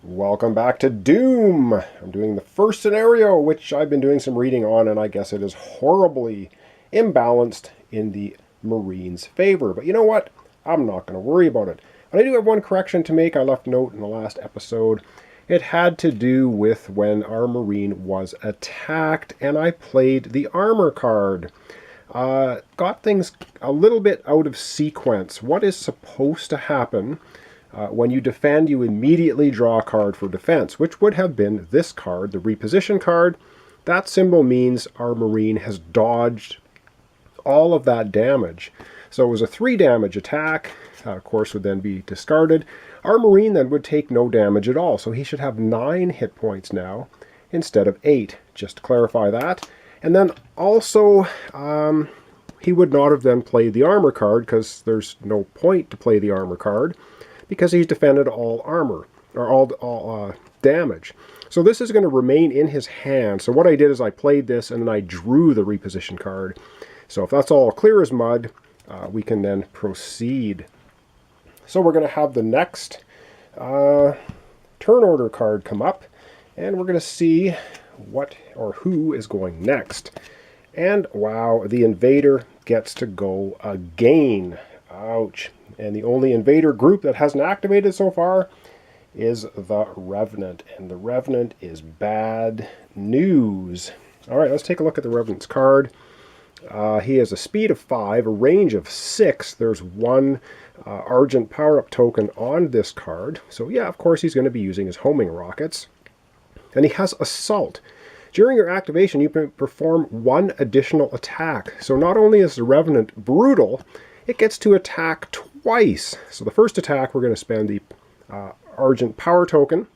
Welcome back to Doom. I'm doing the first scenario, which I've been doing some reading on, and I guess it is horribly imbalanced in the Marines' favor. But you know what? I'm not going to worry about it. But I do have one correction to make. I left a note in the last episode. It had to do with when our Marine was attacked, and I played the armor card. Got things a little bit out of sequence. What is supposed to happen? When you defend, you immediately draw a card for defense, which would have been this card, the reposition card. That symbol means our Marine has dodged all of that damage. So it was a 3 damage attack. Of course, would then be discarded. Our Marine then would take no damage at all, so he should have 9 hit points now instead of 8, just to clarify that. And then also, he would not have then played the armor card, because there's no point to play the armor card, because he's defended all armor, or all damage. So this is going to remain in his hand. So what I did is I played this, and then I drew the reposition card. So if that's all clear as mud, we can then proceed. So we're going to have the next turn order card come up, and we're going to see what or who is going next. And wow, the invader gets to go again. Ouch. And the only invader group that hasn't activated so far is the Revenant. And the Revenant is bad news. Alright, let's take a look at the Revenant's card. He has a speed of 5, a range of 6. There's one Argent power-up token on this card. So yeah, of course he's going to be using his homing rockets. And he has Assault. During your activation, you can perform 1 additional attack. So not only is the Revenant brutal, it gets to attack twice. So the first attack, we're going to spend the Argent power token,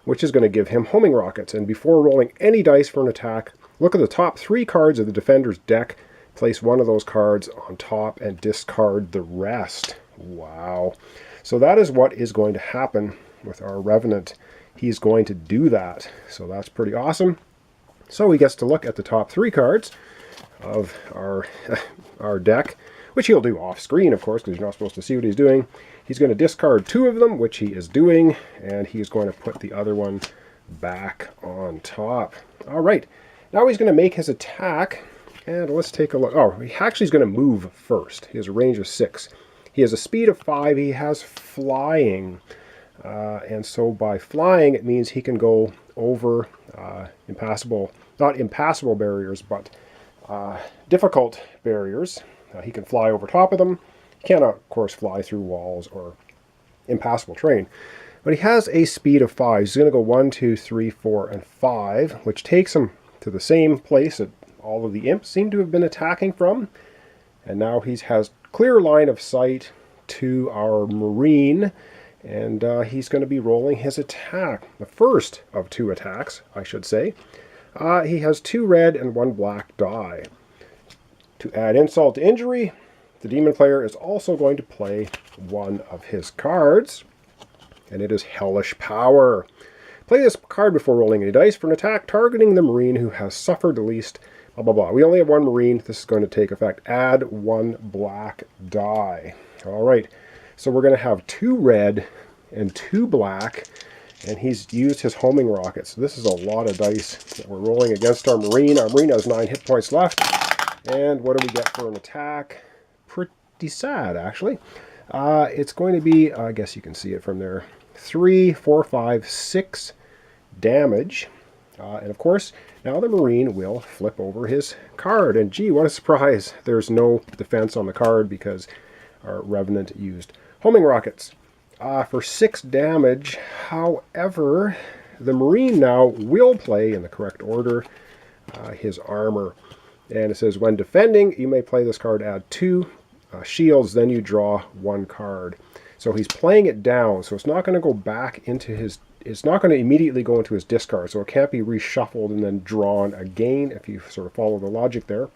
which is going to give him homing rockets. And before rolling any dice for an attack, look at the top 3 cards of the defender's deck, place one of those cards on top, and discard the rest. Wow. So that is what is going to happen with our Revenant. He's going to do that. So that's pretty awesome. So he gets to look at the top 3 cards of our deck, which he'll do off screen, of course, because you're not supposed to see what he's doing. He's going to discard 2 of them, which he is doing, and he's going to put the other one back on top. All right, now he's going to make his attack, and let's take a look. Oh, he actually is going to move first. He has a range of 6. He has a speed of 5. He has flying, and so by flying, it means he can go over not impassable barriers, but difficult barriers. He can fly over top of them. He cannot, of course, fly through walls or impassable terrain. But he has a speed of 5. He's going to go 1, 2, 3, 4, and 5, which takes him to the same place that all of the imps seem to have been attacking from. And now he has clear line of sight to our Marine, and he's going to be rolling his attack. The first of 2 attacks, I should say. He has 2 red and 1 black die. To add insult to injury, the demon player is also going to play one of his cards, and it is Hellish Power. Play this card before rolling any dice for an attack targeting the Marine who has suffered the least, blah, blah, blah. We only have 1 Marine. This is going to take effect. Add 1 black die. All right, so we're going to have 2 red and 2 black, and he's used his homing rocket. So this is a lot of dice that we're rolling against our Marine. Our Marine has 9 hit points left. And what do we get for an attack? Pretty sad, actually. It's going to be, I guess you can see it from there, 3, 4, 5, 6 damage. And of course, now the Marine will flip over his card. And gee, what a surprise. There's no defense on the card because our Revenant used homing rockets. For 6 damage, however, the Marine now will play, in the correct order, his armor. And it says, when defending, you may play this card, add 2 shields, then you draw 1 card. So he's playing it down, so it's not going to go back into his, it's not going to immediately go into his discard, so it can't be reshuffled and then drawn again, if you sort of follow the logic there.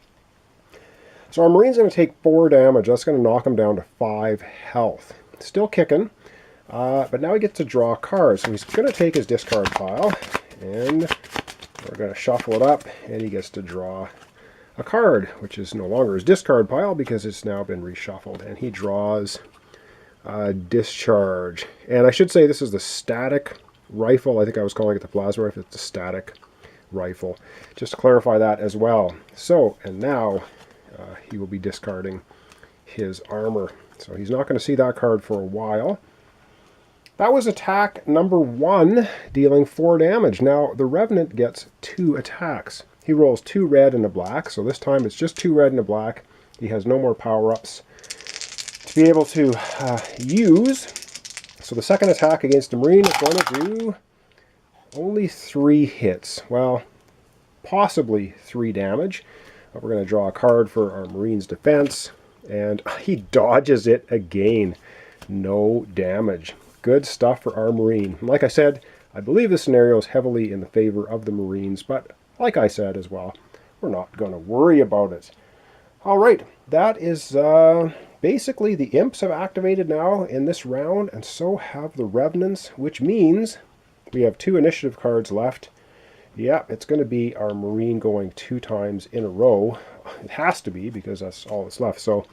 So our Marine's going to take 4 damage. That's going to knock him down to 5 health. Still kicking, but now he gets to draw cards. So he's going to take his discard pile, and we're going to shuffle it up, and he gets to draw a card, which is no longer his discard pile because it's now been reshuffled, and he draws Discharge. And I should say this is the static rifle. I think I was calling it the plasma rifle. It's a static rifle. Just to clarify that as well. So, and now he will be discarding his armor. So he's not going to see that card for a while. That was attack number 1, dealing 4 damage. Now, the Revenant gets 2 attacks. He rolls 2 red and a black, so this time it's just 2 red and a black. He has no more power-ups to be able to use. So the second attack against the Marine is going to do only 3 hits. Well, possibly 3 damage. We're going to draw a card for our Marine's defense, and he dodges it again. No damage. Good stuff for our Marine. Like I said, I believe this scenario is heavily in the favor of the Marines, but like I said as well, we're not going to worry about it. Alright, that is basically the Imps have activated now in this round, and so have the Revenants, which means we have 2 initiative cards left. Yeah, it's going to be our Marine going 2 times in a row. It has to be, because that's all that's left. So,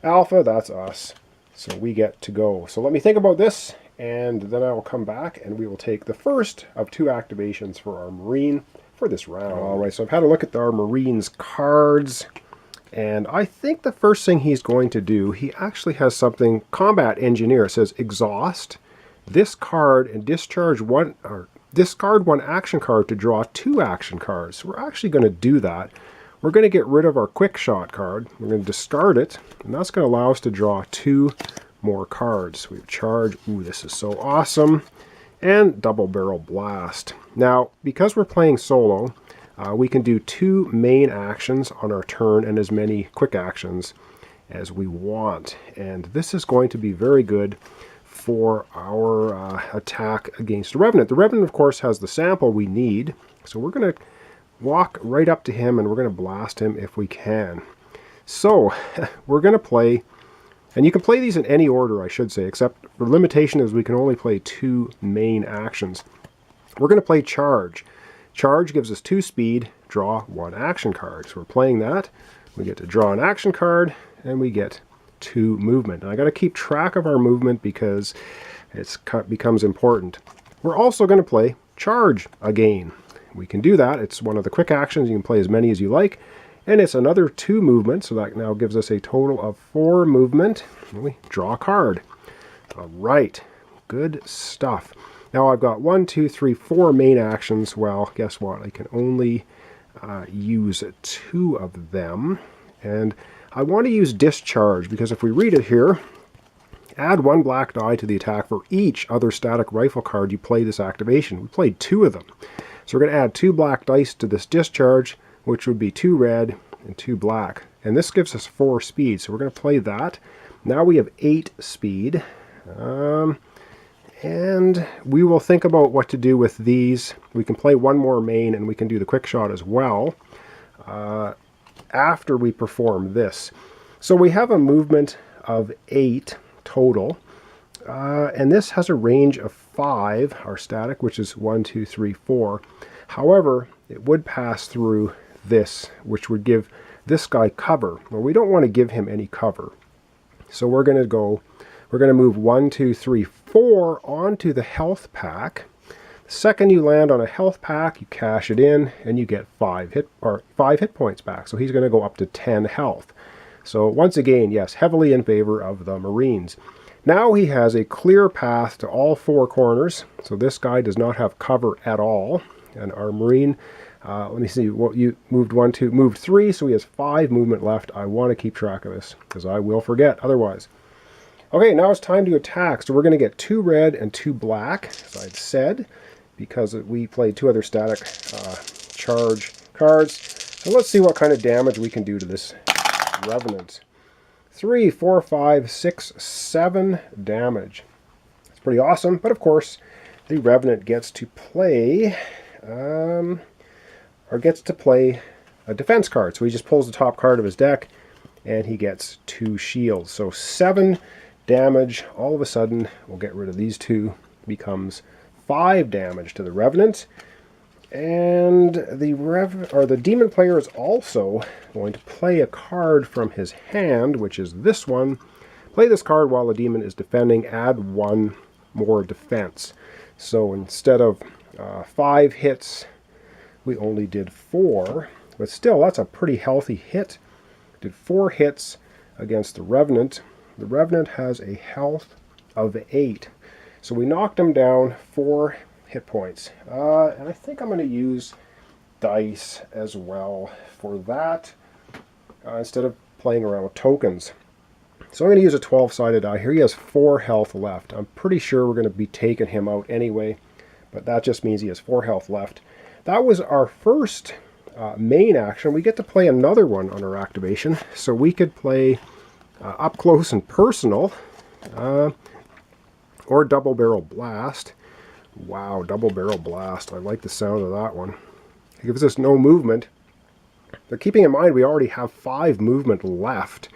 Alpha, that's us. So we get to go. So let me think about this, and then I will come back and we will take the first of 2 activations for our Marine for this round. Alright, so I've had a look at our Marine's cards, and I think the first thing he's going to do, he actually has something, Combat Engineer. It says exhaust this card and discard 1 action card to draw 2 action cards. So we're actually going to do that. We're going to get rid of our quick shot card. We're going to discard it, and that's going to allow us to draw 2 more cards. We have charge. Ooh, this is so awesome. And double barrel blast. Now, because we're playing solo, we can do 2 main actions on our turn and as many quick actions as we want. And this is going to be very good for our attack against the Revenant. The Revenant, of course, has the sample we need, so we're going to walk right up to him and we're going to blast him if we can. So, we're going to play, and you can play these in any order, I should say, except the limitation is we can only play 2 main actions. We're going to play Charge. Charge gives us 2 speed, draw 1 action card. So we're playing that. We get to draw an action card, and we get 2 movement. And I got to keep track of our movement because it becomes important. We're also going to play Charge again. We can do that. It's one of the quick actions. You can play as many as you like. And it's another 2 movement, so that now gives us a total of 4 movement. And we draw a card. All right. Good stuff. Now I've got 1, 2, 3, 4 main actions. Well, guess what? I can only use 2 of them. And I want to use Discharge, because if we read it here, add 1 black die to the attack for each other static rifle card you play this activation. We played 2 of them. So we're going to add 2 black dice to this Discharge, which would be 2 red and 2 black. And this gives us 4 speed, so we're going to play that. Now we have 8 speed. And we will think about what to do with these. We can play 1 more main, and we can do the quick shot as well after we perform this. So we have a movement of 8 total. And this has a range of 5, our static, which is 1, 2, 3, 4. However, it would pass through this, which would give this guy cover. Well, we don't want to give him any cover. So we're going to move 1, 2, 3, 4 onto the health pack. The second you land on a health pack, you cash it in, and you get 5 hit points back. So he's going to go up to 10 health. So once again, yes, heavily in favor of the Marines. Now he has a clear path to all 4 corners, so this guy does not have cover at all. And our Marine, let me see, what you moved 1, 2, moved 3, so he has 5 movement left. I want to keep track of this, because I will forget otherwise. Okay, now it's time to attack. So we're going to get 2 red and 2 black, as I'd said, because we played 2 other static charge cards. So let's see what kind of damage we can do to this Revenant. 3, 4, 5, 6, 7 damage. That's pretty awesome, but of course, the Revenant gets to play, a defense card. So he just pulls the top card of his deck, and he gets 2 shields. So 7 damage. All of a sudden, we'll get rid of these 2. Becomes 5 damage to the Revenant. And the demon player is also going to play a card from his hand, which is this one. Play this card while the demon is defending. Add 1 more defense. So instead of 5 hits, we only did 4. But still, that's a pretty healthy hit. Did 4 hits against the Revenant. The Revenant has a health of 8. So we knocked him down 4 hit points. And I think I'm going to use dice as well for that instead of playing around with tokens. So I'm going to use a 12-sided die here. He has 4 health left. I'm pretty sure we're going to be taking him out anyway, but that just means he has 4 health left. That was our first main action. We get to play another one on our activation. So we could play up close and personal or double barrel blast. Wow, double barrel blast. I like the sound of that one. It gives us no movement. But keeping in mind we already have 5 movement left.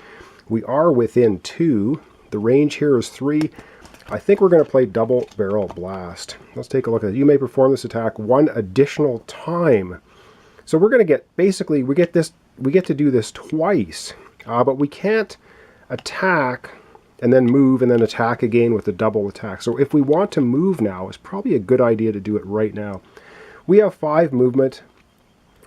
We are within 2. The range here is 3. I think we're going to play double barrel blast. Let's take a look at it. You may perform this attack 1 additional time. So we're going to get, basically, we get to do this twice. But we can't attack and then move and then attack again with a double attack. So if we want to move now, it's probably a good idea to do it right now. We have 5 movement.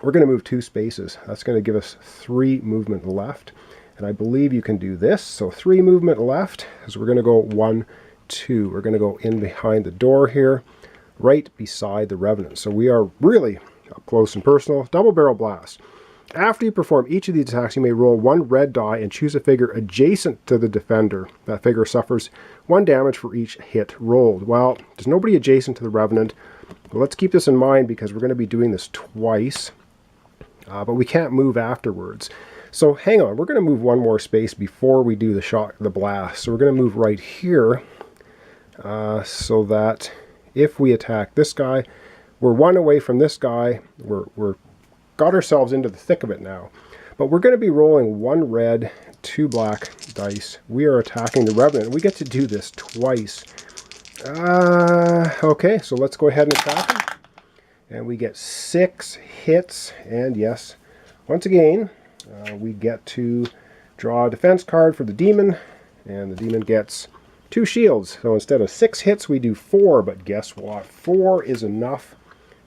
We're going to move 2 spaces. That's going to give us 3 movement left. And I believe you can do this. So 3 movement left. So we're going to go 1, 2. We're going to go in behind the door here, right beside the Revenant. So we are really up close and personal. Double barrel blast. After you perform each of these attacks, you may roll 1 red die and choose a figure adjacent to the defender. That figure suffers 1 damage for each hit rolled. Well, there's nobody adjacent to the Revenant. But let's keep this in mind because we're going to be doing this twice. But we can't move afterwards. So hang on, we're going to move 1 more space before we do the blast. So we're going to move right here so that if we attack this guy, we're 1 away from this guy. We're got ourselves into the thick of it now. But we're going to be rolling 1 red, 2 black dice. We are attacking the Revenant. We get to do this twice. Okay, so let's go ahead and attack him. And we get 6 hits. And yes, once again, we get to draw a defense card for the demon. And the demon gets 2 shields. So instead of 6 hits, we do 4. But guess what? 4 is enough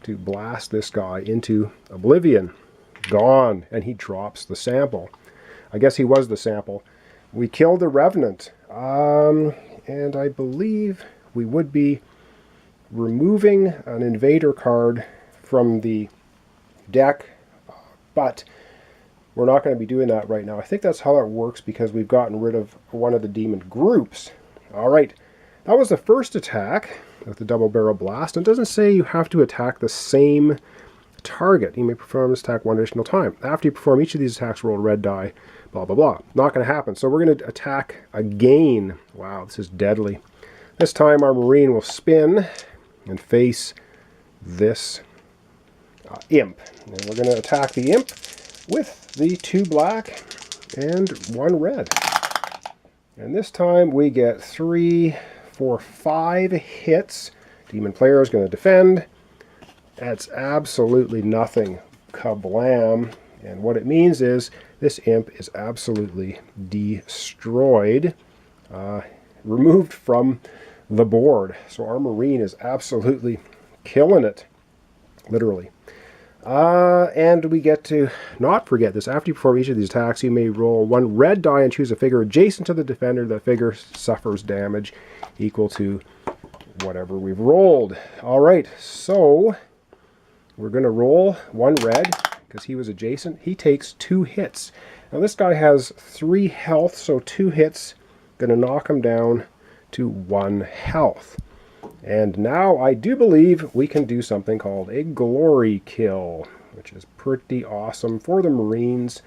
to blast this guy into oblivion. Gone. And he drops the sample. I guess he was the sample. We killed the Revenant. And I believe we would be removing an invader card from the deck, but we're not going to be doing that right now. I think that's how it works because we've gotten rid of one of the demon groups. All right, that was the first attack with the double barrel blast. It doesn't say you have to attack the same target. You may perform this attack 1 additional time. After you perform each of these attacks, roll a red die, blah, blah, blah. Not going to happen. So we're going to attack again. Wow, this is deadly. This time our Marine will spin and face this imp. And we're going to attack the imp with the 2 black and 1 red. And this time we get 3, 4, 5 hits. Demon player is going to defend. That's absolutely nothing. Kablam. And what it means is this imp is absolutely destroyed. Removed from the board. So our Marine is absolutely killing it. Literally. And we get to not forget this. After you perform each of these attacks, you may roll 1 red die and choose a figure adjacent to the defender. That figure suffers damage equal to whatever we've rolled. Alright, so we're going to roll 1 red because he was adjacent. He takes 2 hits. Now this guy has 3 health, so 2 hits. Going to knock him down to 1 health. And now I do believe we can do something called a glory kill, which is pretty awesome for the Marines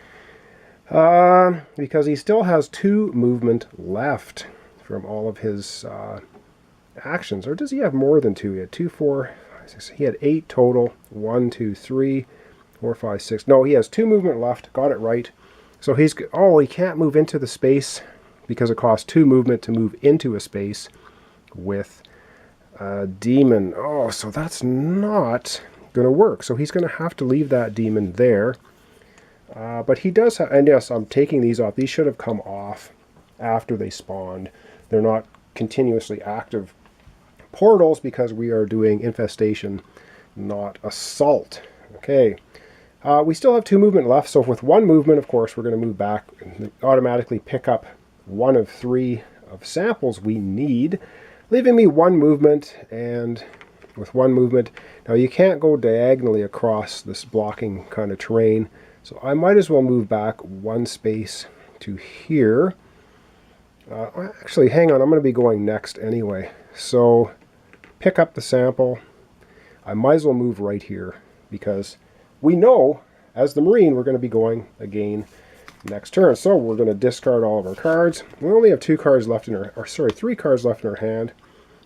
because he still has 2 movement left from all of his actions. Or does he have more than 2? He had 2, 4, 5, 6. He had 8 total. 1, 2, 3, 4, 5, 6. No, he has 2 movement left. Got it right. So he's... Oh, he can't move into the space because it costs 2 movement to move into a space with... demon. Oh, so that's not going to work. So he's going to have to leave that demon there. But he does have... And yes, I'm taking these off. These should have come off after they spawned. They're not continuously active portals because we are doing infestation, not assault. Okay. We still have 2 movement left, so with 1 movement, of course, we're going to move back and automatically pick up 1 of 3 of samples we need, leaving me 1 movement. And with 1 movement, now you can't go diagonally across this blocking kind of terrain, so I might as well move back 1 space to here. Actually, hang on, I'm going to be going next anyway. So pick up the sample. I might as well move right here because we know, as the Marine, we're going to be going again next turn. So we're going to discard all of our cards. We only have 2 cards left in our, or sorry, 3 cards left in our hand.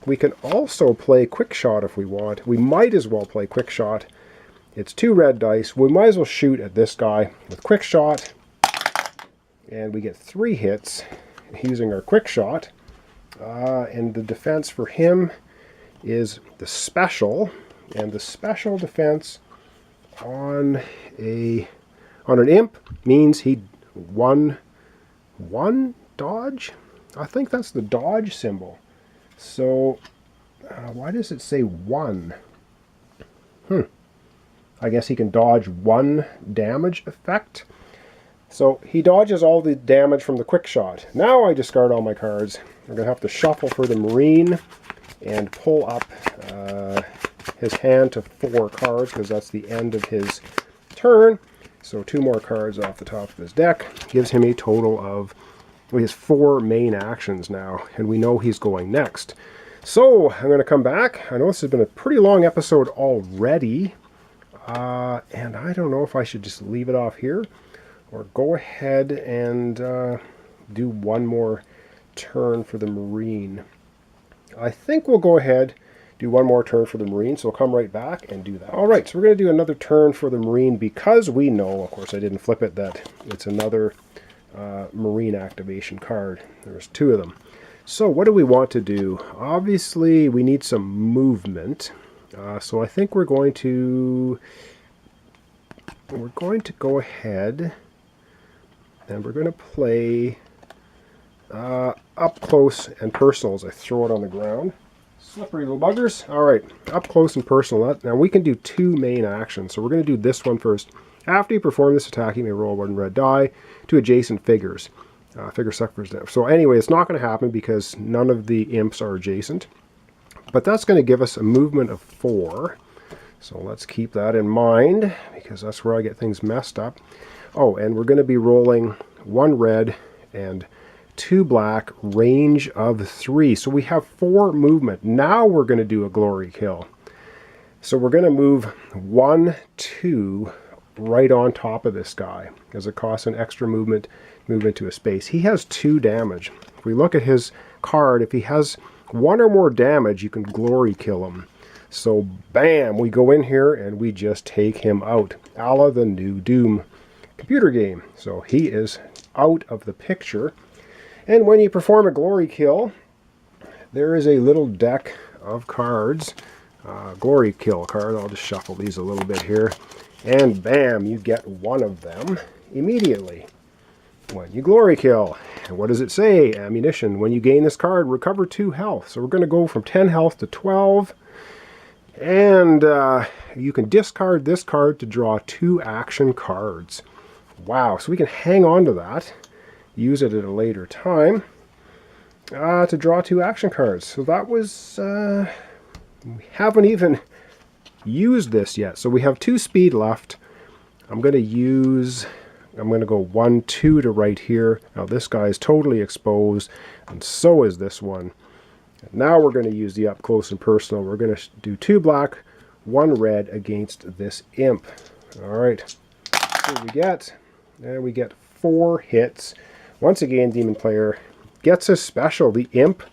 We can also play Quick Shot if we want. We might as well play Quick Shot. It's 2 red dice. We might as well shoot at this guy with Quick Shot. And we get 3 hits using our Quick Shot. And the defense for him is the special. And the special defense on an imp means he won 1 dodge. I think that's the dodge symbol. So why does it say 1? I guess he can dodge 1 damage effect. So he dodges all the damage from the Quick Shot. Now I discard all my cards. I'm going to have to shuffle for the Marine and pull up his hand to 4 cards because that's the end of his turn. So 2 more cards off the top of his deck gives him a total of, well, he has 4 main actions now, and we know he's going next. So I'm going to come back. I know this has been a pretty long episode already, and I don't know if I should just leave it off here or go ahead and do 1 more turn for the Marine. I think we'll go ahead, do 1 more turn for the Marine, so we'll come right back and do that. Alright, so we're going to do another turn for the Marine because we know, of course I didn't flip it, that it's another Marine activation card. There's 2 of them. So what do we want to do? Obviously we need some movement, so I think we're going to go ahead and we're going to play up close and personal as I throw it on the ground. Slippery little buggers. Alright, up close and personal. Now we can do 2 main actions, so we're going to do this one first. After you perform this attack, you may roll 1 red die to adjacent figures. Figure suffers damage. So anyway, it's not going to happen because none of the imps are adjacent. But that's going to give us a movement of 4. So let's keep that in mind because that's where I get things messed up. Oh, and we're going to be rolling 1 red and 2 black, range of 3. So we have 4 movement. Now we're going to do a glory kill. So we're going to move 1, 2 right on top of this guy because it costs an extra movement to a space. He has 2 damage. If we look at his card, if he has 1 or more damage, you can glory kill him. So bam, we go in here and we just take him out, a la the new Doom computer game. So he is out of the picture. And when you perform a glory kill, there is a little deck of cards. Glory kill card. I'll just shuffle these a little bit here. And bam, you get 1 of them immediately when you glory kill. And what does it say? Ammunition. When you gain this card, recover 2 health. So we're going to go from 10 health to 12. And you can discard this card to draw 2 action cards. Wow, so we can hang on to that. Use it at a later time to draw 2 action cards. So that was, we haven't even used this yet. So we have 2 speed left. I'm going to go 1, 2 to right here. Now this guy is totally exposed, and so is this one. And now we're going to use the up close and personal. We're going to do 2 black, 1 red against this imp. Alright, so we get 4 hits. Once again, Demon Player gets a special. The imp,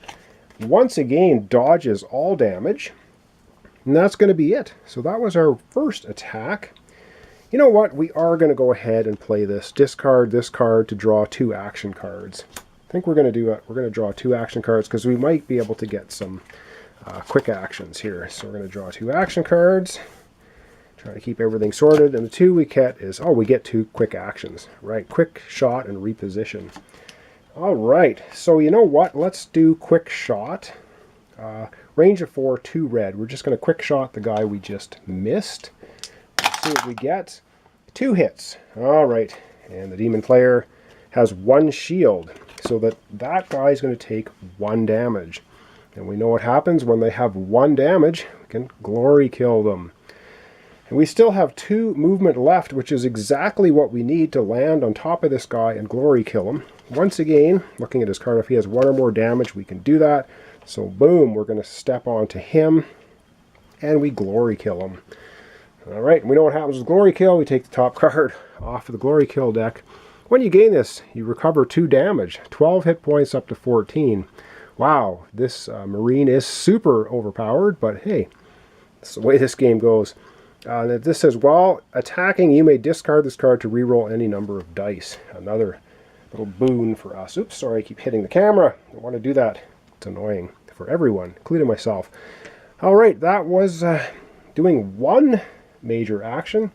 once again, dodges all damage. And that's going to be it. So that was our first attack. You know what? We are going to go ahead and play this. Discard this card to draw 2 action cards. I think we're going to do it. We're going to draw 2 action cards because we might be able to get some quick actions here. So we're going to draw 2 action cards. Try to keep everything sorted. And the 2 we get is, oh, we get 2 quick actions. Right, quick shot and reposition. All right, so you know what? Let's do quick shot. Range of 4, 2 red. We're just going to quick shot the guy we just missed. Let's see what we get. 2 hits. All right. And the demon player has 1 shield. So that guy is going to take 1 damage. And we know what happens when they have 1 damage. We can glory kill them. And we still have 2 movement left, which is exactly what we need to land on top of this guy and glory kill him. Once again, looking at his card, if he has 1 or more damage, we can do that. So boom, we're going to step onto him, and we glory kill him. All right, we know what happens with glory kill. We take the top card off of the glory kill deck. When you gain this, you recover 2 damage, 12 hit points up to 14. Wow, this Marine is super overpowered, but hey, that's the way this game goes. This says, while attacking, you may discard this card to reroll any number of dice. Another little boon for us. Oops, sorry, I keep hitting the camera. I don't want to do that. It's annoying for everyone, including myself. All right, that was doing 1 major action.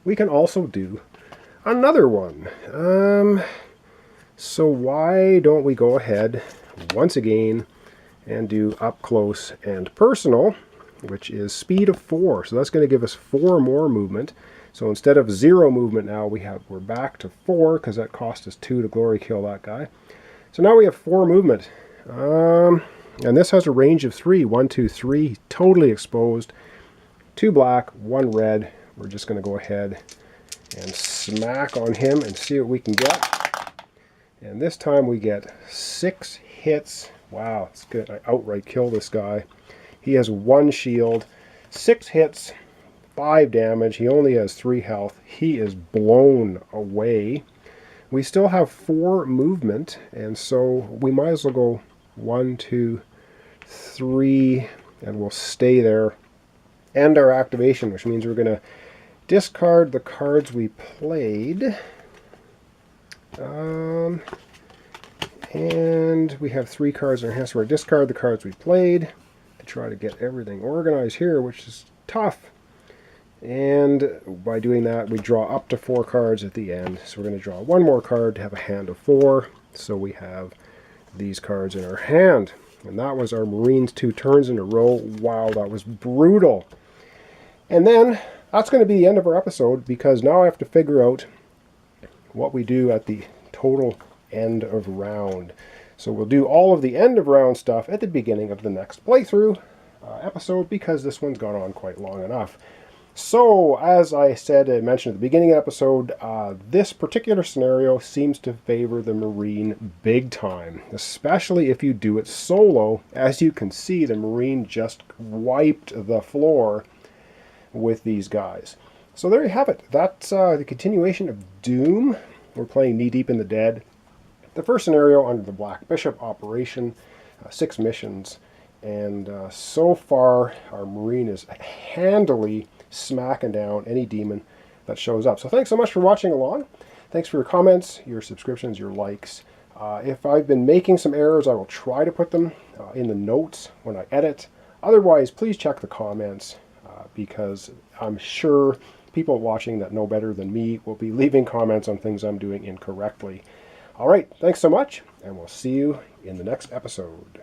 We can also do another one. So why don't we go ahead once again and do up close and personal, which is speed of 4. So that's going to give us 4 more movement. So instead of 0 movement now, we're back to 4 because that cost us 2 to glory kill that guy. So now we have 4 movement. And this has a range of 3. 1, 2, 3, totally exposed. 2 black, 1 red. We're just going to go ahead and smack on him and see what we can get. And this time we get 6 hits. Wow, it's good. I outright kill this guy. He has 1 shield, 6 hits, 5 damage. He only has 3 health. He is blown away. We still have 4 movement, and so we might as well go 1, 2, 3, and we'll stay there. End our activation, which means we're going to discard the cards we played. And we have 3 cards in our hand, so we're going to discard the cards we played to try to get everything organized here, which is tough. And by doing that, we draw up to 4 cards at the end. So we're going to draw 1 more card to have a hand of 4. So we have these cards in our hand. And that was our Marines 2 turns in a row. Wow, that was brutal. And then that's going to be the end of our episode, because now I have to figure out what we do at the total end of round. So we'll do all of the end of round stuff at the beginning of the next playthrough episode, because this one's gone on quite long enough. So, as I mentioned at the beginning of the episode, this particular scenario seems to favor the Marine big time, especially if you do it solo. As you can see, the Marine just wiped the floor with these guys. So there you have it. That's the continuation of Doom. We're playing Knee Deep in the Dead. The first scenario under the Black Bishop operation, 6 missions, and so far our Marine is handily smacking down any demon that shows up. So thanks so much for watching along. Thanks for your comments, your subscriptions, your likes. If I've been making some errors, I will try to put them in the notes when I edit. Otherwise, please check the comments, because I'm sure people watching that know better than me will be leaving comments on things I'm doing incorrectly. All right, thanks so much, and we'll see you in the next episode.